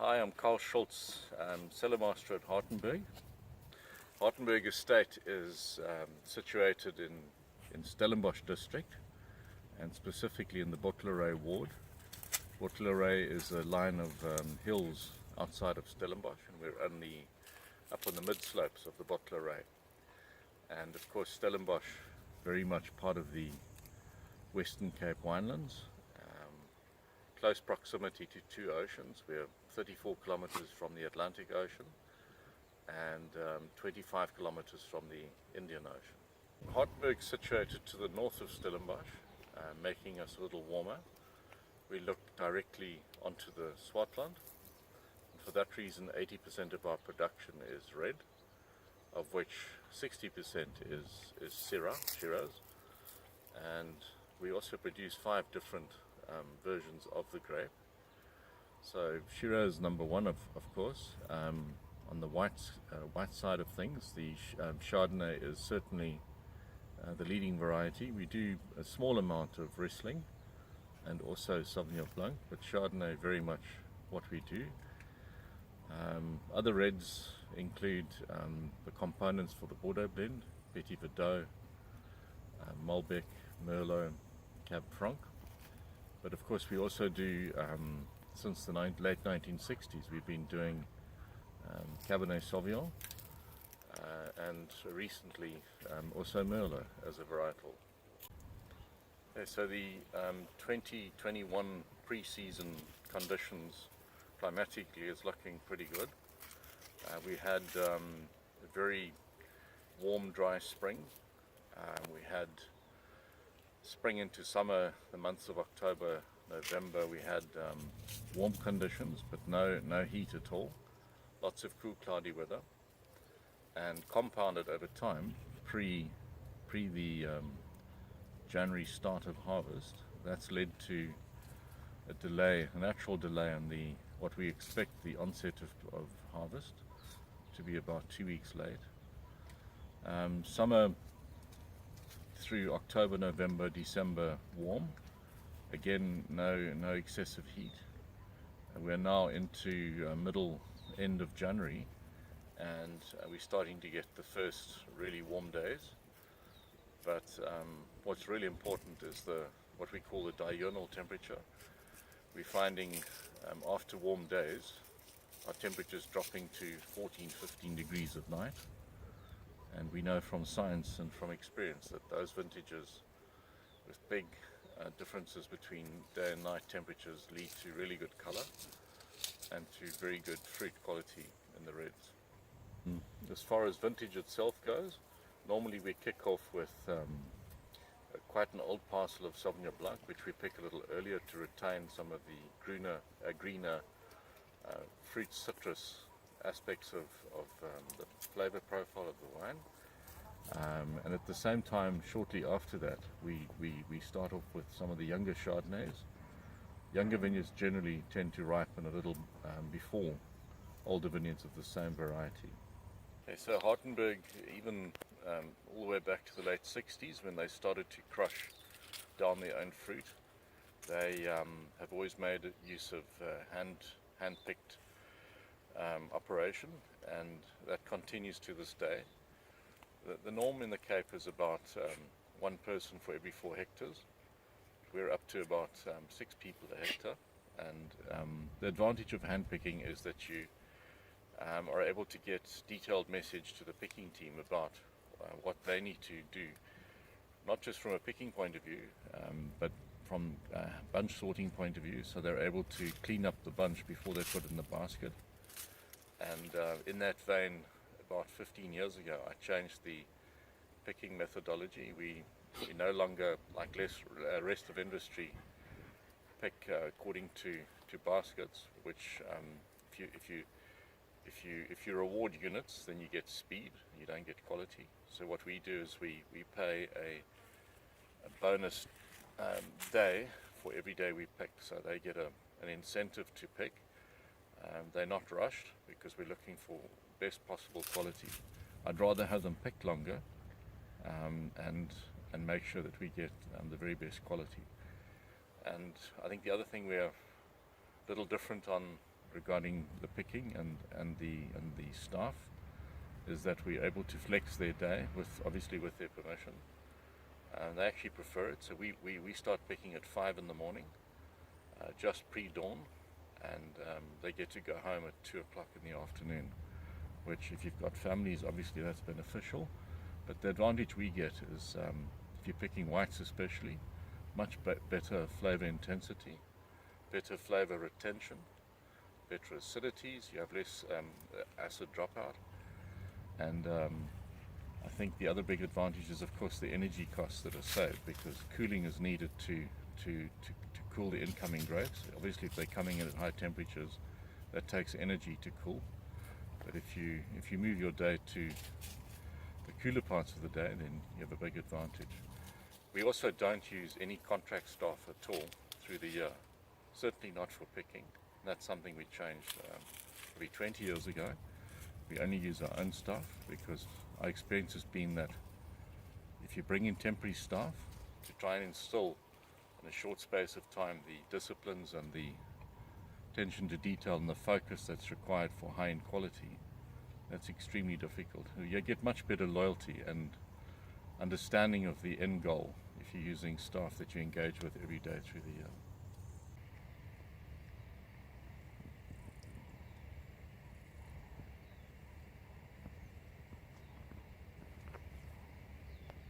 Hi, I'm Schultz, Cellar Master at Hartenberg. Hartenberg estate is situated in Stellenbosch district and specifically in the Bottleray ward. Bottleray is a line of hills outside of Stellenbosch, and we're up on the mid slopes of the Bottleray. And of course Stellenbosch, very much part of the Western Cape winelands. Close proximity to two oceans. We're 34 kilometers from the Atlantic Ocean and 25 kilometers from the Indian Ocean. Hartenberg is situated to the north of Stellenbosch, making us a little warmer. We look directly onto the Swartland. For that reason, 80% of our production is red, of which 60% is Shiraz, and we also produce 5 different versions of the grape. So Shiraz number one, of course. On the white side of things, the Chardonnay is certainly the leading variety. We do a small amount of Riesling and also Sauvignon Blanc, but Chardonnay very much what we do. Other reds include the components for the Bordeaux blend: Petit Verdot, Malbec, Merlot, Cab Franc. But of course we also do, since the late 1960s, we've been doing Cabernet Sauvignon and recently also Merlot as a varietal. Okay, so the 2021 pre-season conditions climatically is looking pretty good. We had a very warm, dry spring. We had spring into summer, the months of October, November. We had warm conditions, but no heat at all. Lots of cool, cloudy weather, and compounded over time, pre the January start of harvest. That's led to a natural delay on what we expect the onset of harvest to be about 2 weeks late. Summer through October, November, December warm. Again, no excessive heat. We're now into end of January, and we're starting to get the first really warm days. But what's really important is what we call the diurnal temperature. We're finding after warm days, our temperatures dropping to 14-15 degrees at night. And we know from science and from experience that those vintages with big differences between day and night temperatures lead to really good color and to very good fruit quality in the reds. As far as vintage itself goes, normally we kick off with quite an old parcel of Sauvignon Blanc, which we pick a little earlier to retain some of the greener fruit citrus aspects of the flavor profile of the wine, and at the same time, shortly after that, we start off with some of the younger Chardonnays. Younger vineyards generally tend to ripen a little before older vineyards of the same variety. Okay, so Hartenberg, even all the way back to the late 60s, when they started to crush down their own fruit, they have always made use of hand-picked operation, and that continues to this day. The norm in the Cape is about one person for every 4 hectares. We're up to about 6 people a hectare, and the advantage of hand picking is that you are able to get detailed message to the picking team about what they need to do, not just from a picking point of view, but from a bunch sorting point of view, so they're able to clean up the bunch before they put it in the basket. And in that vein, about 15 years ago, I changed the picking methodology. We no longer, like rest of industry, pick according to baskets, which if you reward units, then you get speed, you don't get quality. So what we do is we pay a bonus day for every day we pick, so they get an incentive to pick. They're not rushed because we're looking for best possible quality. I'd rather have them picked longer and make sure that we get the very best quality. And I think the other thing we're a little different on regarding the picking and the staff is that we're able to flex their day obviously with their permission. They actually prefer it, so we start picking at 5 in the morning, just pre-dawn, and they get to go home at 2 o'clock in the afternoon, which if you've got families, obviously that's beneficial. But the advantage we get is if you're picking whites especially, much better flavor intensity, better flavor retention, better acidities, you have less acid dropout, and I think the other big advantage is of course the energy costs that are saved, because cooling is needed to cool the incoming grapes. Obviously if they're coming in at high temperatures, that takes energy to cool, but if you move your day to the cooler parts of the day, then you have a big advantage. We also don't use any contract staff at all through the year, certainly not for picking. That's something we changed probably 20 years ago. We only use our own staff because our experience has been that if you bring in temporary staff to try and instill in a short space of time the disciplines and the attention to detail and the focus that's required for high-end quality, that's extremely difficult. You get much better loyalty and understanding of the end goal if you're using staff that you engage with every day through the year.